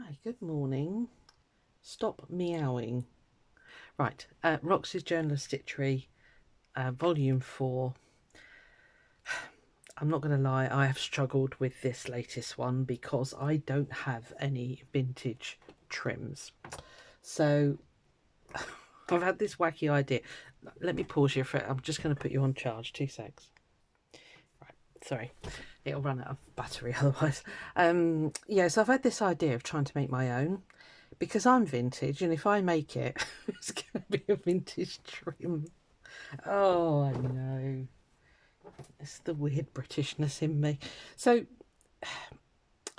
Hi, good morning. Stop meowing. Right, Roxy's Journal of Stitchery, Volume 4. I'm not going to lie, I have struggled with this latest one because I don't have any vintage trims. So I've had this wacky idea. Let me pause you for it. I'm just going to put you on charge. 2 secs. Right, sorry. It'll run out of battery otherwise. Yeah, so I've had this idea of trying to make my own. Because I'm vintage, and if I make it, it's going to be a vintage trim. Oh, I know. It's the weird Britishness in me. So,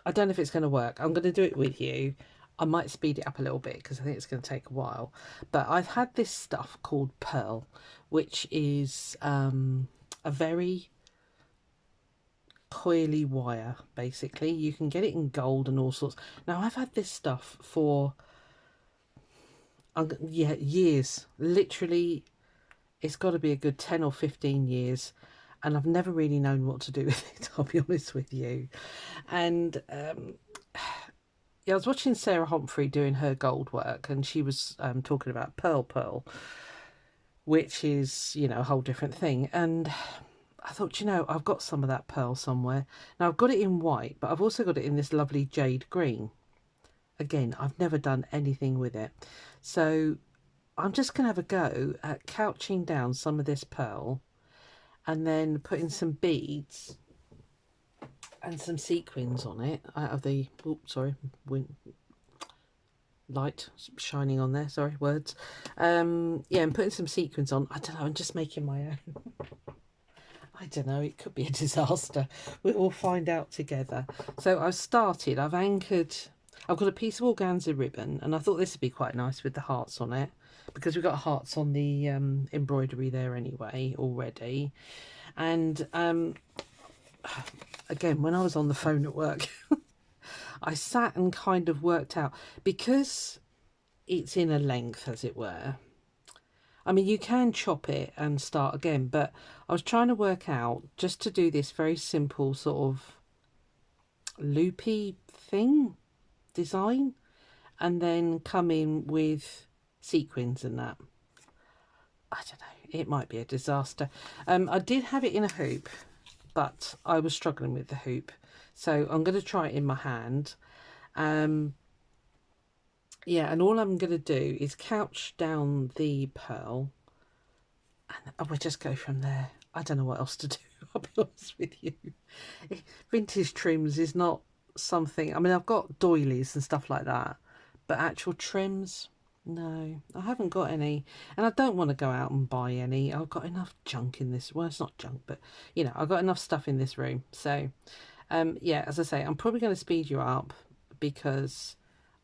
I don't know if it's going to work. I'm going to do it with you. I might speed it up a little bit because I think it's going to take a while. But I've had this stuff called purl, which is a very coily wire, basically. You can get it in gold and all sorts. Now, I've had this stuff for yeah, years. Literally, it's got to be a good 10 or 15 years, and I've never really known what to do with it, I'll be honest with you. And yeah, I was watching Sarah Humphrey doing her gold work, and she was talking about purl, which is, you know, a whole different thing. And I thought, you know, I've got some of that purl somewhere. Now, I've got it in white, but I've also got it in this lovely jade green. Again, I've never done anything with it. So I'm just going to have a go at couching down some of this purl and then putting some beads and some sequins on it out of the, oh, sorry, light shining on there, sorry, words. Yeah, and putting some sequins on. I don't know, I'm just making my own. I don't know, it could be a disaster. We'll find out together. So I've anchored, I've got a piece of organza ribbon, and I thought this would be quite nice with the hearts on it, because we've got hearts on the embroidery there anyway already. And again, when I was on the phone at work, I sat and kind of worked out, because it's in a length, as it were. I mean, you can chop it and start again, but I was trying to work out just to do this very simple sort of loopy thing, design, and then come in with sequins and that. I don't know, it might be a disaster. I did have it in a hoop, but I was struggling with the hoop, so I'm going to try it in my hand. Yeah, and all I'm going to do is couch down the purl, and we'll just go from there. I don't know what else to do, I'll be honest with you. Vintage trims is not something, I mean, I've got doilies and stuff like that, but actual trims, no, I haven't got any, and I don't want to go out and buy any. I've got enough junk in this, well, it's not junk, but you know, I've got enough stuff in this room. So yeah, as I say, I'm probably going to speed you up because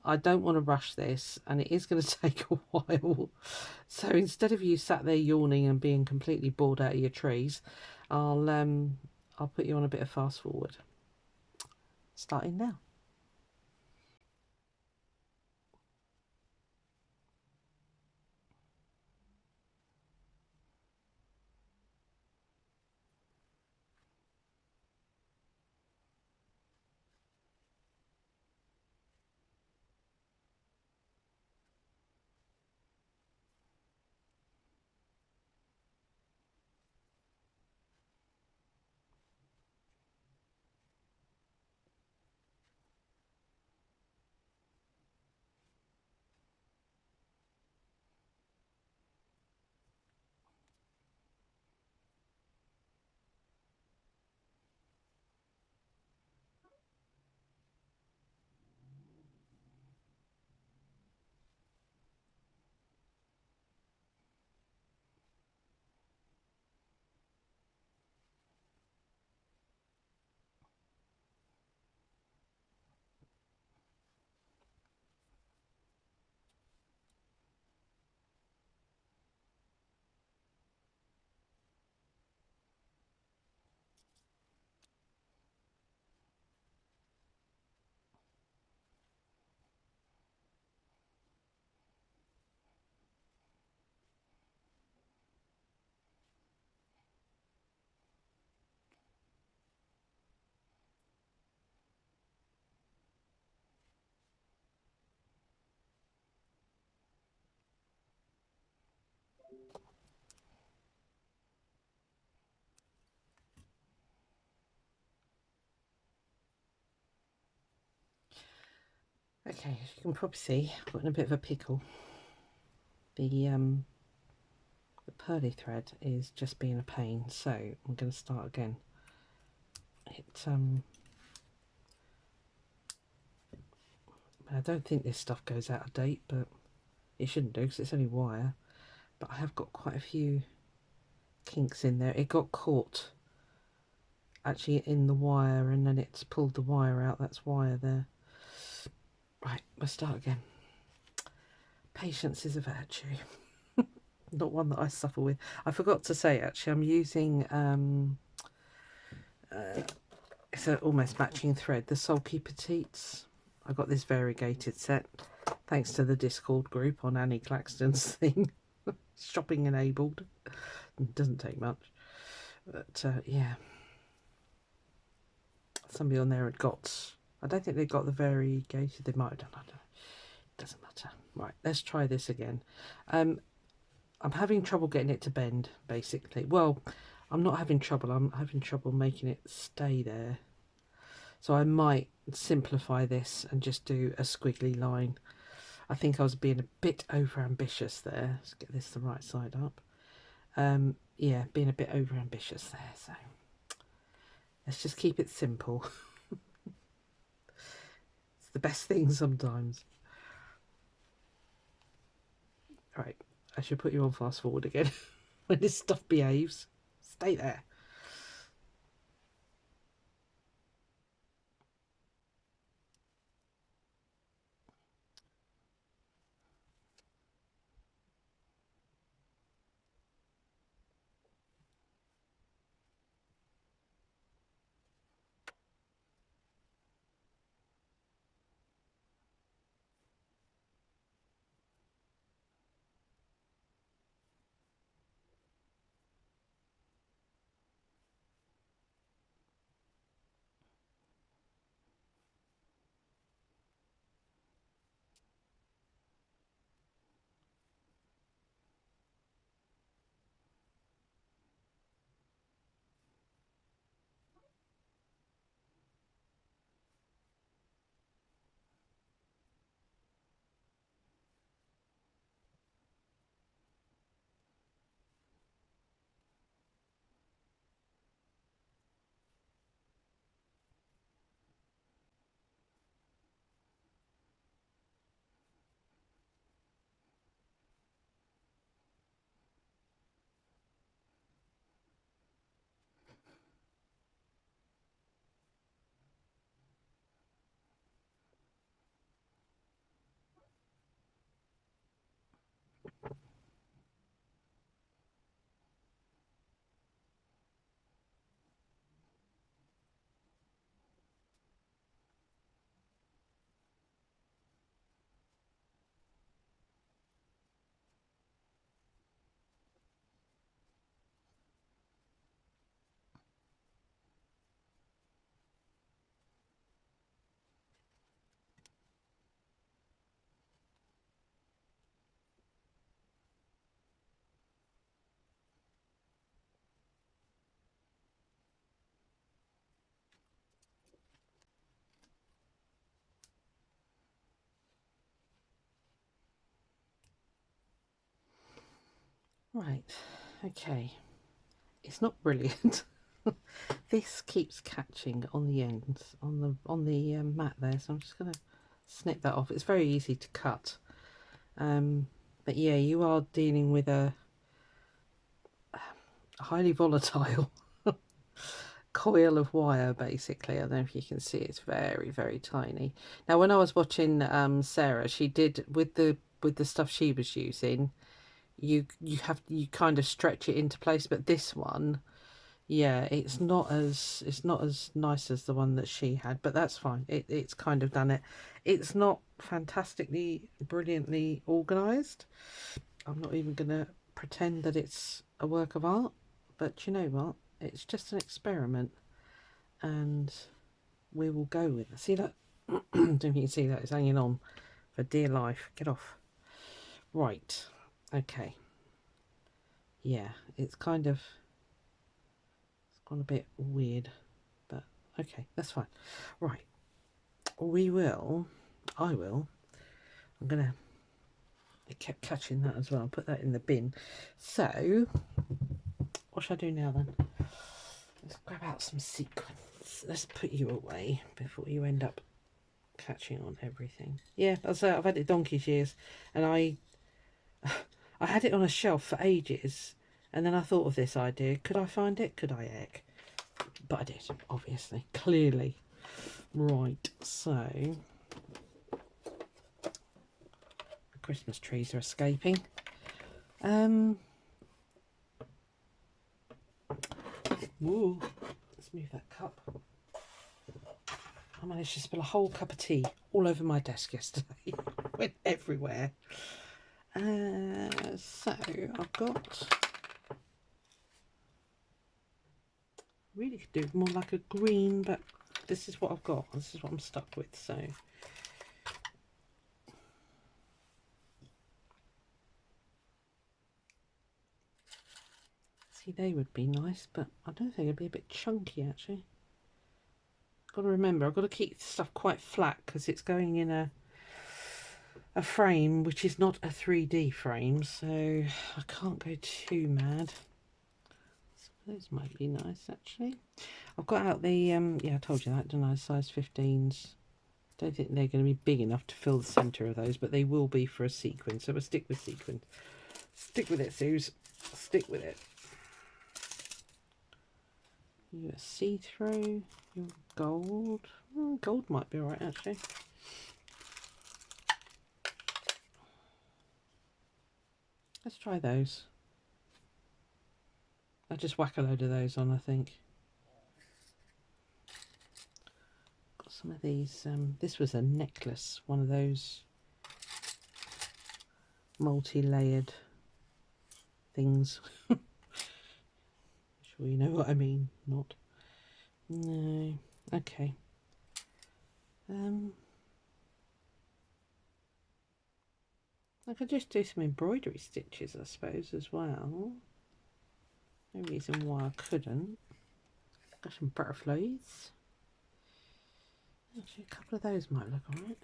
I don't want to rush this, and it is going to take a while. So instead of you sat there yawning and being completely bored out of your trees, I'll put you on a bit of fast forward. Starting now. Okay, as you can probably see, I've got in a bit of a pickle. The pearly thread is just being a pain, so I'm going to start again. I don't think this stuff goes out of date, but it shouldn't do because it's only wire. But I have got quite a few kinks in there. It got caught actually in the wire, and then it's pulled the wire out. That's wire there. Right, we'll start again. Patience is a virtue. Not one that I suffer with. I forgot to say, actually, I'm using it's an almost matching thread, the Sulky Petites. I got this variegated set thanks to the Discord group on Annie Claxton's thing. Shopping enabled. It doesn't take much, but yeah, somebody on there had got, I don't think they got the variegated, they might have done, I don't know, it doesn't matter. Right, let's try this again. I'm having trouble getting it to bend, basically. Well, I'm not having trouble, I'm having trouble making it stay there. So I might simplify this and just do a squiggly line. I think I was being a bit over ambitious there. Let's get this the right side up. Yeah, being a bit over ambitious there, so let's just keep it simple. It's the best thing sometimes. Right, I should put you on fast forward again. When this stuff behaves, stay there. Right, okay. It's not brilliant. This keeps catching on the ends, on the mat there, so I'm just going to snip that off. It's very easy to cut. But yeah, you are dealing with a highly volatile coil of wire, basically. I don't know if you can see, it's very, very tiny. Now, when I was watching Sarah, she did with the stuff she was using, you kind of stretch it into place, but this one, yeah, it's not as nice as the one that she had, but that's fine. It's kind of done it. It's not fantastically brilliantly organized. I'm not even gonna pretend that it's a work of art, but you know what, it's just an experiment, and we will go with it. See that? I don't know if you can see that, it's hanging on for dear life. Get off. Right, okay, yeah, it's kind of, it's gone a bit weird, but okay, that's fine. Right, we will I will. I'm gonna, it kept catching that as well. I'll put that in the bin. So what should I do now then? Let's grab out some sequins. Let's put you away before you end up catching on everything. Yeah, I've had it donkey's years, and I had it on a shelf for ages, and then I thought of this idea. Could I find it? Could I heck? But I did, obviously, clearly. Right, so the Christmas trees are escaping. Whoa, let's move that cup. I managed to spill a whole cup of tea all over my desk yesterday. Went everywhere. So I've got, really could do more like a green, but this is what I've got. This is what I'm stuck with. So see, they would be nice, but I don't think it'd be a bit chunky actually. Got to remember, I've got to keep stuff quite flat because it's going in a frame which is not a 3D frame, so I can't go too mad. So those might be nice actually. I've got out the yeah, I told you that, didn't I? Size 15s. Don't think they're going to be big enough to fill the centre of those, but they will be for a sequin, so we'll stick with sequin. Stick with it, Suze. Stick with it. You're see-through. You're gold. Oh, gold might be alright actually. Let's try those. I'll just whack a load of those on, I think. Got some of these. This was a necklace, one of those multi-layered things. Sure you know what I mean. Not. No. Okay. I could just do some embroidery stitches, I suppose, as well. No reason why I couldn't. Got some butterflies. Actually, a couple of those might look alright.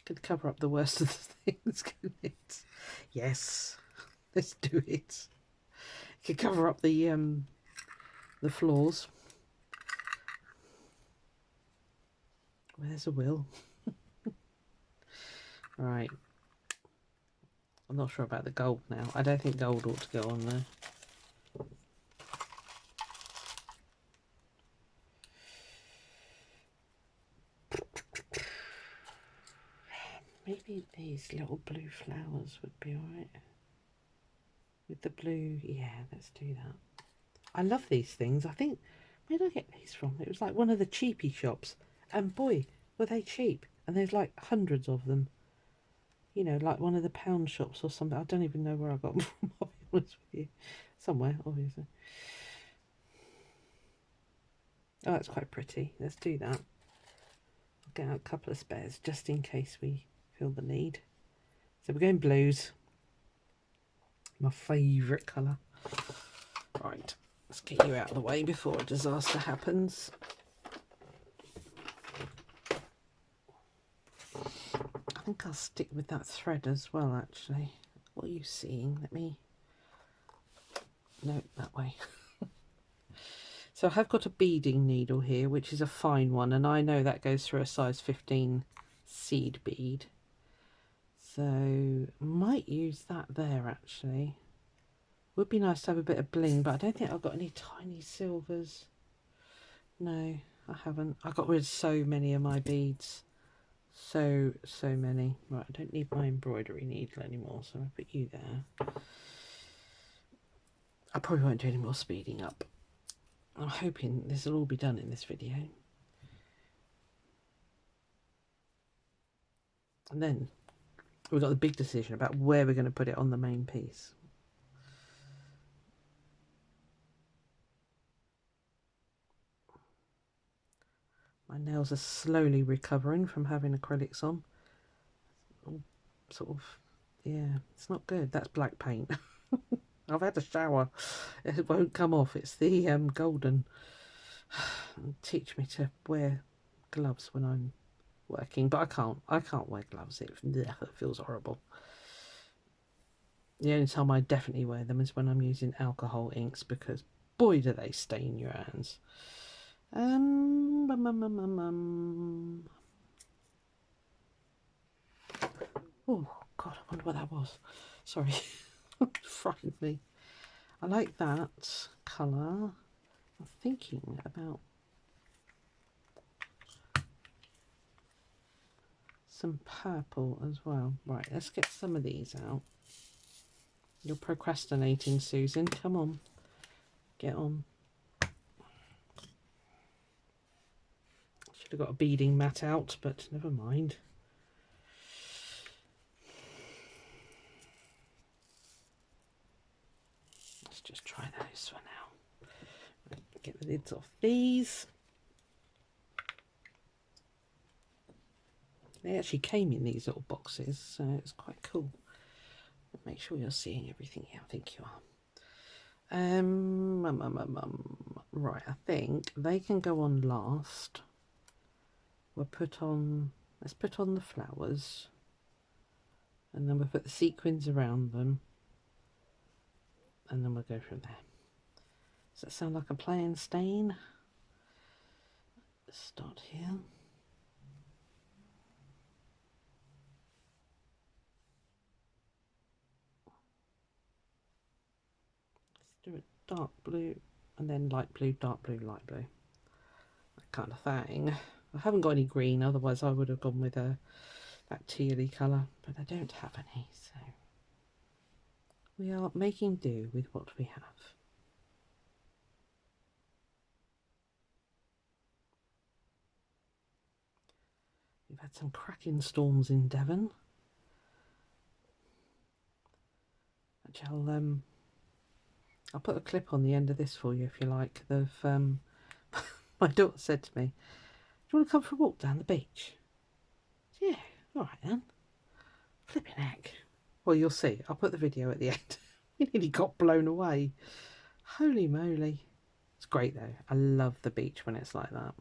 Could cover up the worst of the things, couldn't it? Yes, let's do it. Could cover up the floors. Where's a will? Right. I'm not sure about the gold now. I don't think gold ought to go on there. Maybe these little blue flowers would be alright. With the blue, yeah, let's do that. I love these things. I think, where did I get these from? It was like one of the cheapy shops. And boy, were they cheap. And there's like hundreds of them. You know, like one of the pound shops or something. I don't even know where I got them from, I'll be honest with you. Somewhere, obviously. Oh, that's quite pretty. Let's do that. I'll get out a couple of spares just in case we feel the need. So we're going blues. My favourite colour. Right, let's get you out of the way before a disaster happens. I think I'll stick with that thread as well, actually. What are you seeing? Let me... No, that way. So I have got a beading needle here, which is a fine one, and I know that goes through a size 15 seed bead. So might use that there actually. Would be nice to have a bit of bling, but I don't think I've got any tiny silvers. No, I haven't. I got rid of so many of my beads. So many. Right, I don't need my embroidery needle anymore, so I'll put you there. I probably won't do any more speeding up. I'm hoping this will all be done in this video. And then we've got the big decision about where we're going to put it on the main piece. My nails are slowly recovering from having acrylics on. Sort of, yeah, it's not good. That's black paint. I've had a shower. It won't come off. It's the golden. Teach me to wear gloves when I'm working, but I can't. I can't wear gloves. It feels horrible. The only time I definitely wear them is when I'm using alcohol inks, because boy do they stain your hands. Oh God, I wonder what that was. Sorry, frightened me. I like that colour. I'm thinking about some purple as well. Right, let's get some of these out. You're procrastinating, Susan. Come on, get on. Should have got a beading mat out, but never mind. Let's just try those for now. Right, get the lids off these. They actually came in these little boxes, so it's quite cool. Make sure you're seeing everything. Yeah, I think you are. Right, I think they can go on last. We'll put on, let's put on the flowers, and then we'll put the sequins around them, and then we'll go from there. Does that sound like a plan, Stain? Let's start here. Let's do it dark blue, and then light blue, dark blue, light blue. That kind of thing. I haven't got any green, otherwise I would have gone with that tealy colour, but I don't have any, so we are making do with what we have. We've had some cracking storms in Devon, which I'll put a clip on the end of this for you if you like. My daughter said to me, "Do you want to come for a walk down the beach?" Yeah, all right then. Flipping heck. Well, you'll see. I'll put the video at the end. We nearly got blown away. Holy moly. It's great though. I love the beach when it's like that.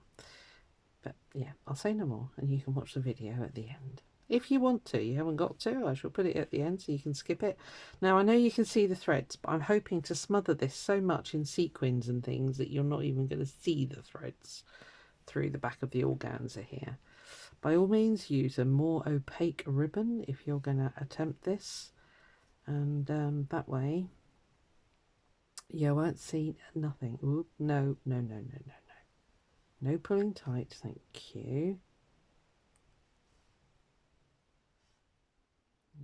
But yeah, I'll say no more, and you can watch the video at the end. If you want to, you haven't got to. I shall put it at the end so you can skip it. Now, I know you can see the threads, but I'm hoping to smother this so much in sequins and things that you're not even going to see the threads through the back of the organza here. By all means, use a more opaque ribbon if you're going to attempt this. And that way, you won't see nothing. Ooh, no. No pulling tight, thank you.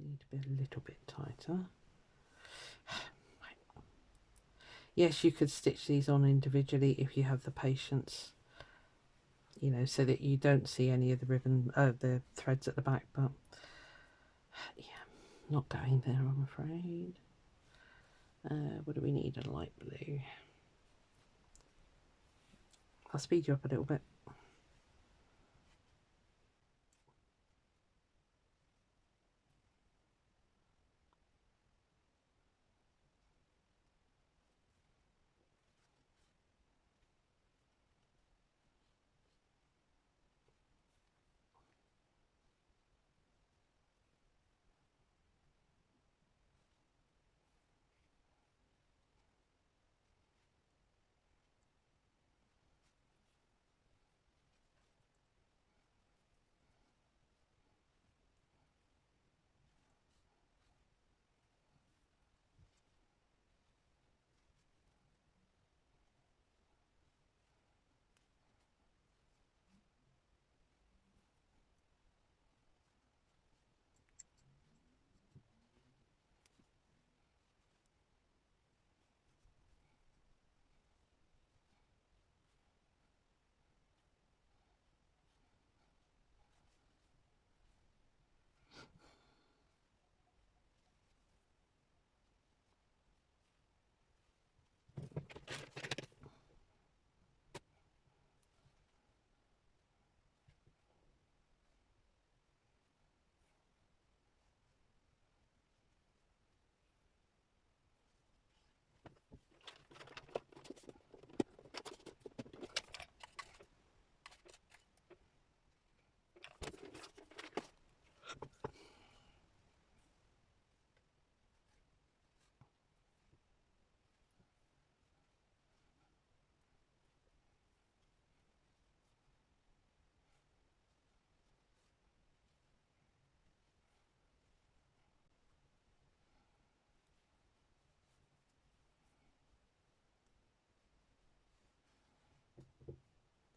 Need to be a little bit tighter. Yes, you could stitch these on individually if you have the patience, you know, so that you don't see any of the ribbon, the threads at the back. But yeah, not going there, I'm afraid. What do we need? A light blue. I'll speed you up a little bit.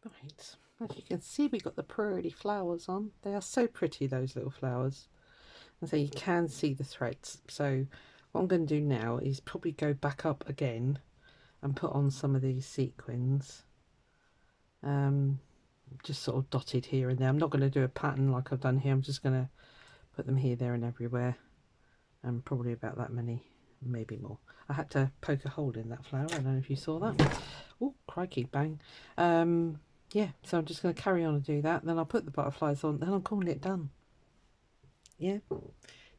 Right, as you can see, we got the pearly flowers on. They are so pretty, those little flowers. And so you can see the threads. So what I'm going to do now is probably go back up again and put on some of these sequins. Just sort of dotted here and there. I'm not going to do a pattern like I've done here. I'm just going to put them here, there and everywhere. And probably about that many, maybe more. I had to poke a hole in that flower. I don't know if you saw that. Oh, crikey, bang. Yeah, so I'm just going to carry on and do that. Then I'll put the butterflies on. Then I'm calling it done. Yeah,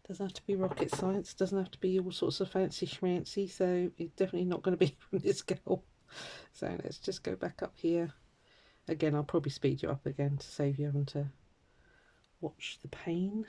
doesn't have to be rocket science. Doesn't have to be all sorts of fancy schmancy. So it's definitely not going to be from this girl. So let's just go back up here. Again, I'll probably speed you up again to save you having to watch the pain.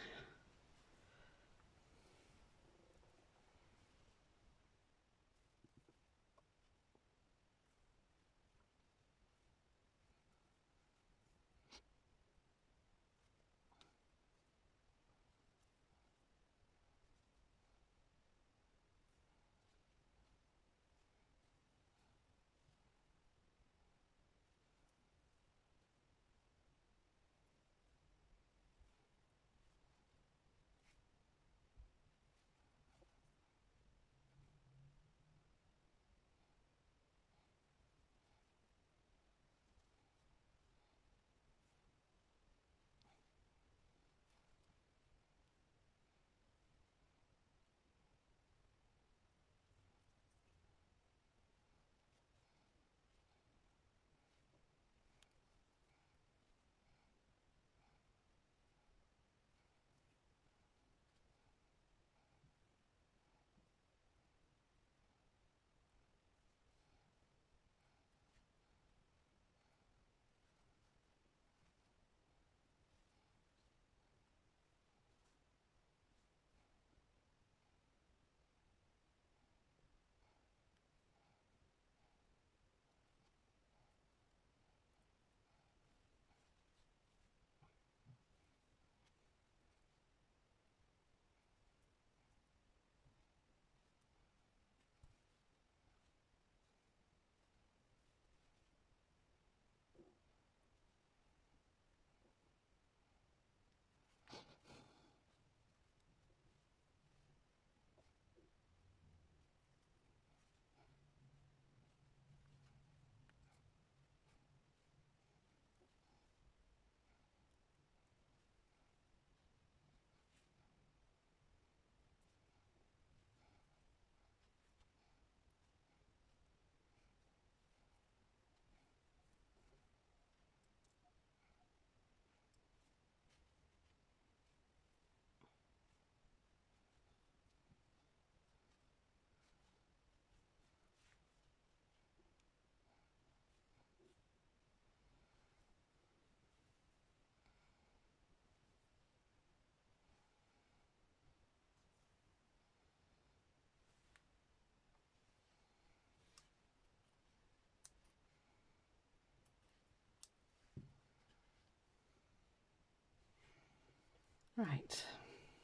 Right,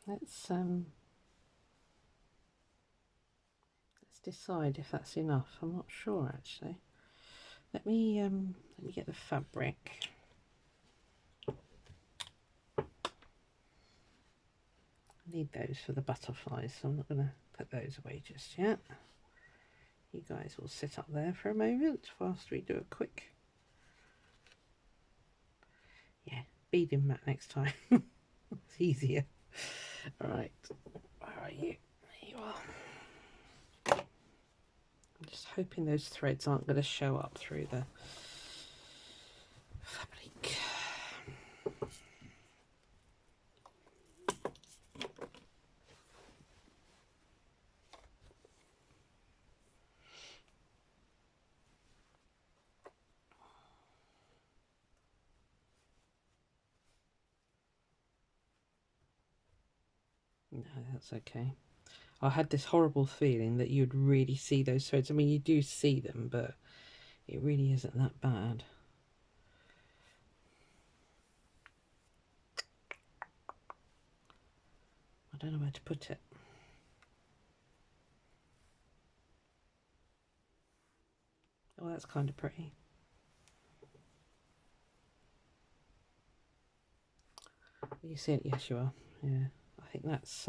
let's decide if that's enough. I'm not sure actually. Let me get the fabric. I need those for the butterflies, so I'm not going to put those away just yet. You guys will sit up there for a moment whilst we do a quick, yeah, beading mat next time. It's easier. All right, where are you? There you are. I'm just hoping those threads aren't going to show up through the fabric. No, that's okay. I had this horrible feeling that you'd really see those threads. I mean, you do see them, but it really isn't that bad. I don't know where to put it. Oh, that's kind of pretty. You see it? Yes, you are. Yeah, I think that's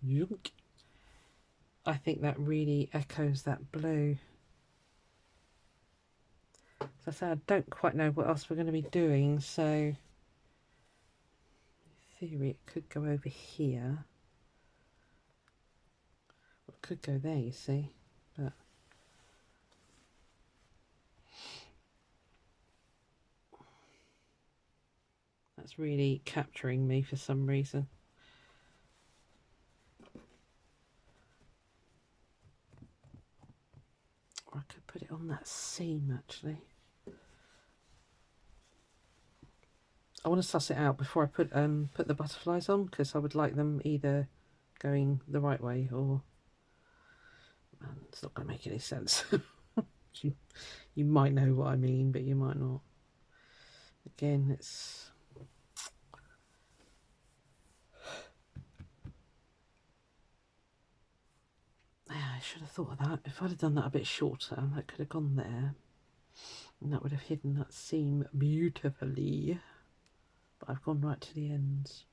yunk. I think that really echoes that blue. So I say I don't quite know what else we're going to be doing, so in theory it could go over here. It could go there, you see, but that's really capturing me for some reason. Or I could put it on that seam actually. I want to suss it out before I put the butterflies on, because I would like them either going the right way or it's not going to make any sense. You might know what I mean, but you might not. Again, it's I should have thought of that. If I'd have done that a bit shorter, that could have gone there, and that would have hidden that seam beautifully. But I've gone right to the ends,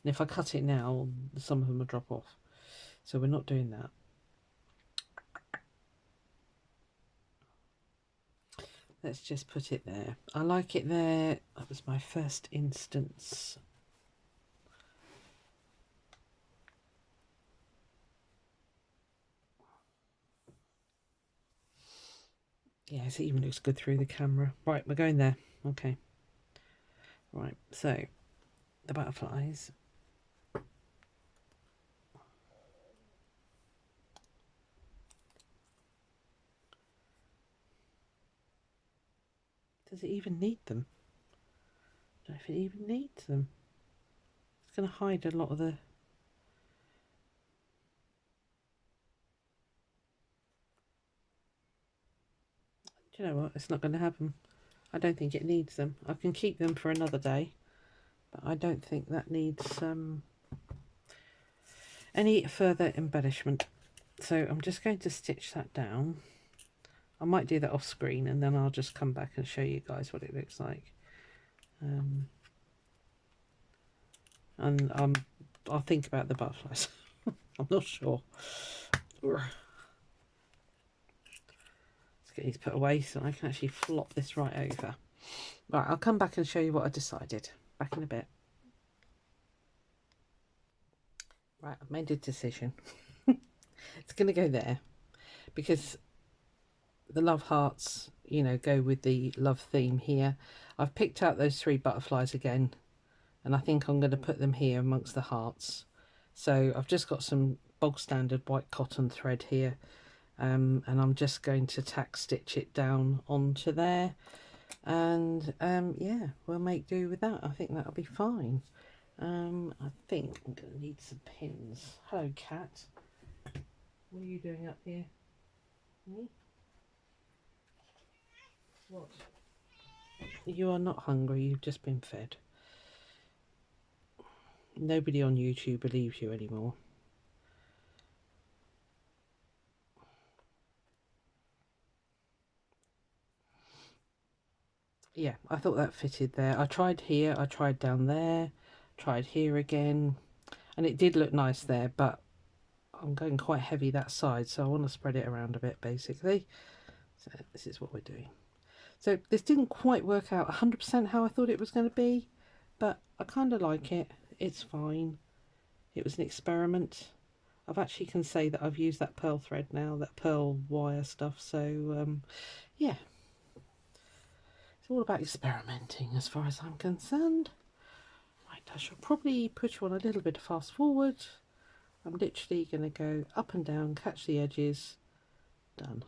and if I cut it now, some of them will drop off. So we're not doing that. Let's just put it there. I like it there. That was my first instance. Yes, it even looks good through the camera. Right, we're going there. Okay. Right, so the butterflies. Does it even need them? I don't know if it even needs them. It's going to hide a lot of the... Do you know what? It's not going to have them. I don't think it needs them. I can keep them for another day, but I don't think that needs any further embellishment. So I'm just going to stitch that down. I might do that off screen and then I'll just come back and show you guys what it looks like. And I'll think about the butterflies. I'm not sure. Let's get these put away so I can actually flop this right over. Right, I'll come back and show you what I decided. Back in a bit. Right, I've made a decision. It's going to go there because the love hearts, you know, go with the love theme here. I've picked out those 3 butterflies again, and I think I'm going to put them here amongst the hearts. So I've just got some bog standard white cotton thread here, and I'm just going to tack stitch it down onto there, and yeah, we'll make do with that. I think that'll be fine. I think I'm going to need some pins. Hello, cat. What are you doing up here? Me? What? You are not hungry, you've just been fed. Nobody on YouTube believes you anymore. Yeah, I thought that fitted there. I tried here, I tried down there, tried here again, and it did look nice there, but I'm going quite heavy that side, so I want to spread it around a bit basically. So this is what we're doing. So this didn't quite work out 100% how I thought it was going to be, but I kind of like it. It's fine. It was an experiment. I've actually can say that I've used that pearl thread now, that pearl wire stuff, so yeah. It's all about experimenting as far as I'm concerned. Right, I shall probably put you on a little bit of fast forward. I'm literally going to go up and down, catch the edges, done.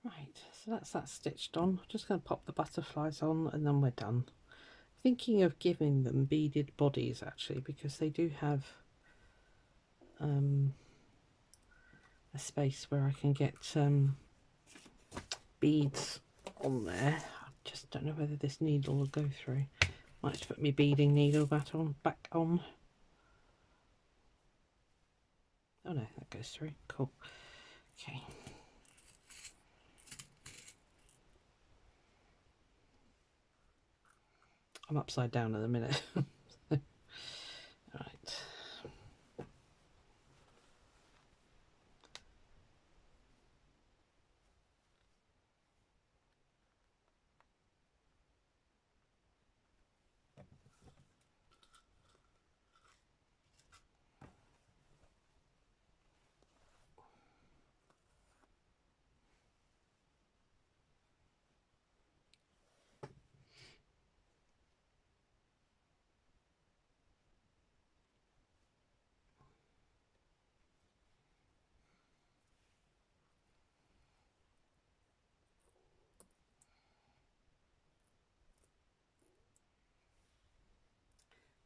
Right, so that's that stitched on. I'm just going to pop the butterflies on and then we're done. Thinking of giving them beaded bodies actually, because they do have a space where I can get beads on there. I just don't know whether this needle will go through. Might have to put my beading needle back on. Oh no, that goes through. Cool. Okay. I'm upside down at the minute. Right.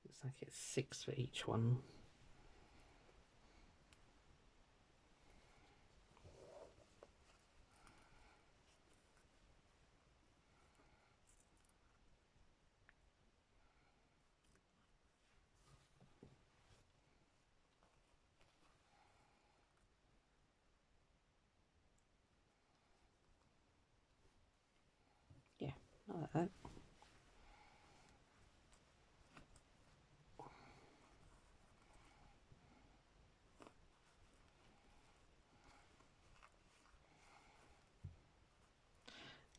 Looks like it's 6 for each one. Yeah, I like that.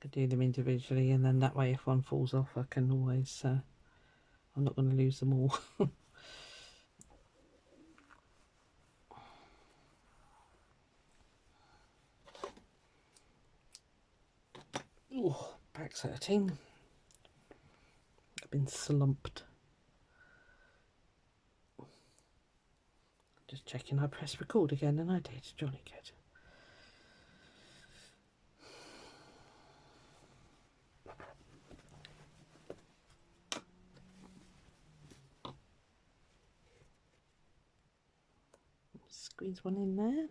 Could do them individually, and then that way if one falls off I can always I'm not going to lose them all. Oh, back's hurting. I've been slumped. Just checking I pressed record again, and I did. Jolly good. Squeeze one in there.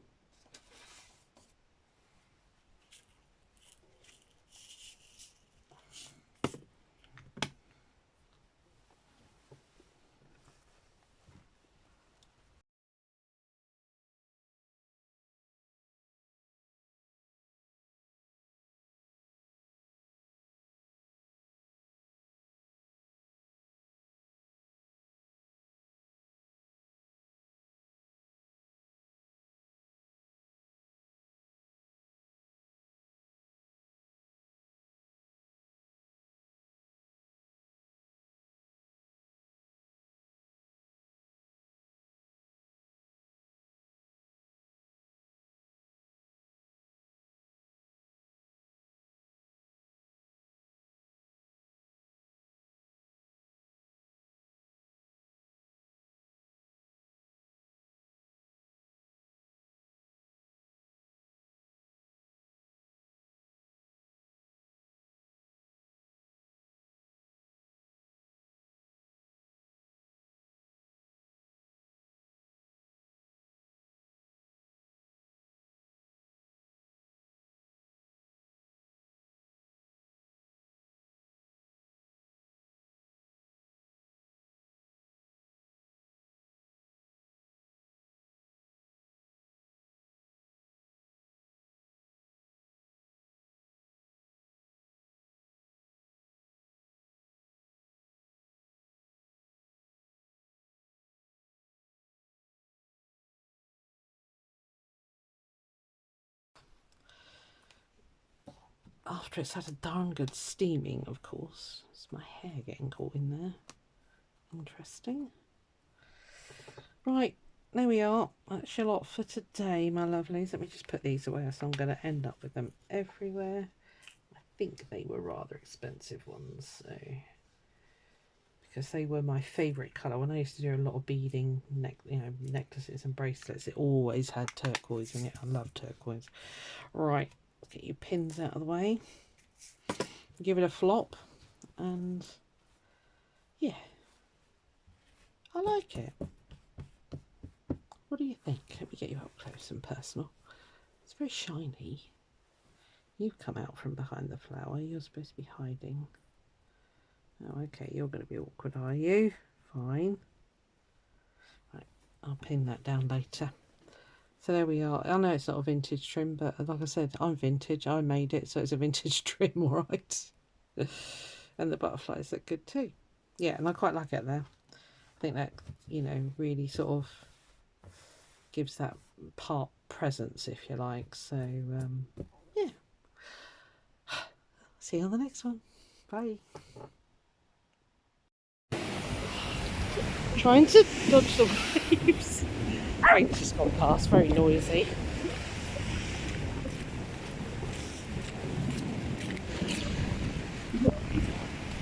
After it's had a darn good steaming, of course. It's my hair getting caught in there. Interesting. Right, there we are. That's your lot for today, my lovelies. Let me just put these away, so I'm going to end up with them everywhere. I think they were rather expensive ones, so because they were my favourite colour. When I used to do a lot of beading, necklaces and bracelets, it always had turquoise in it. I love turquoise. Right. Get your pins out of the way. Give it a flop, and yeah, I like it. What do you think? Let me get you up close and personal. It's very shiny. You've come out from behind the flower. You're supposed to be hiding. Oh, okay, you're going to be awkward, are you? Fine. Right, I'll pin that down later. So there we are. I know it's not a vintage trim, but like I said, I'm vintage. I made it, so it's a vintage trim, all right. And the butterflies look good too. Yeah, and I quite like it there. I think that, you know, really sort of gives that part presence, if you like. So, yeah. See you on the next one. Bye. Trying to dodge the waves. Train just gone past, very noisy.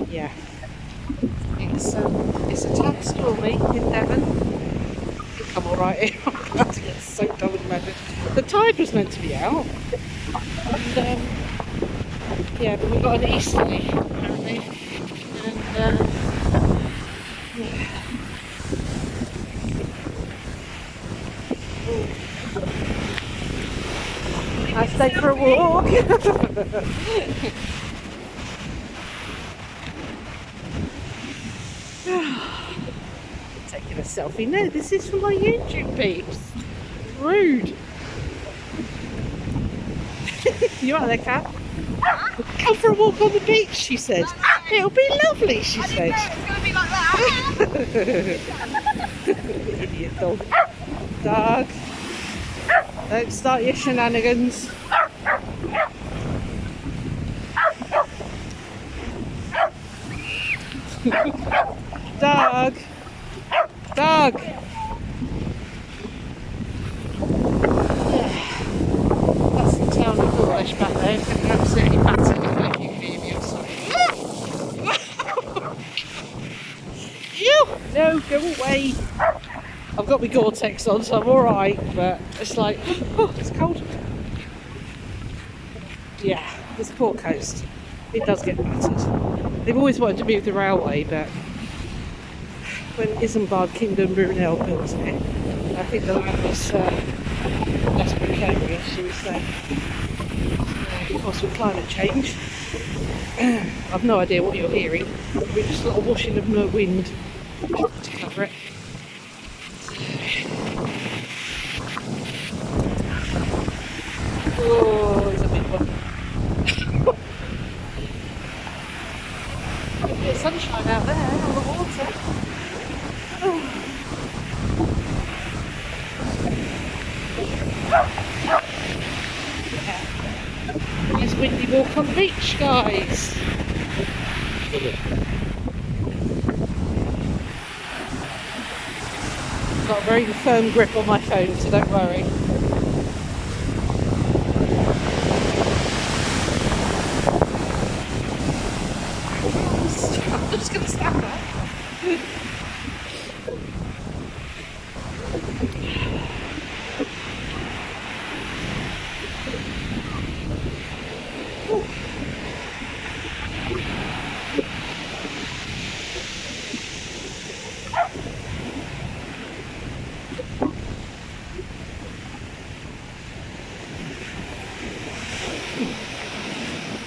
Yeah, it's a tad stormy in Devon. I think I'm all right here. I'm about to get soaked up and mad. The tide was meant to be out, and yeah, but we got an easterly apparently, and yeah. I stayed for a walk. Taking a selfie. No, this is for my YouTube peeps. Rude. You out there, Kat? Come for a walk on the beach, she said. It'll be lovely, she said. I didn't know it was going to be like that. Idiot dog. Dog. Don't start your shenanigans. Dog. Dog. That's the town of English back there. It's getting absolutely battered. If you can hear me, I'm sorry. Ew! No, go away. I've got my Gore-Tex on, so I'm alright, but it's like, oh, it's cold. Yeah, this poor coast. It does get battered. They've always wanted to move the railway, but when Isambard Kingdom Brunel built it, I think the land was less precarious, shall we say. Of course, with climate change, I've no idea what you're hearing. We're just a little washing of no wind to cover it. Oh, it's a big one. A bit of sunshine out there on the water. Oh. Yeah. Nice windy walk on the beach, guys. Got a very firm grip on my phone, so don't worry. I'm just going to stand there.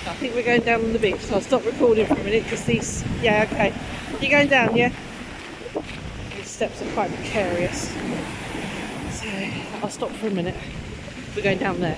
I think we're going down on the beach, so I'll stop recording for a minute because these... Yeah, okay. You're going down, yeah? These steps are quite precarious. So I'll stop for a minute. We're going down there.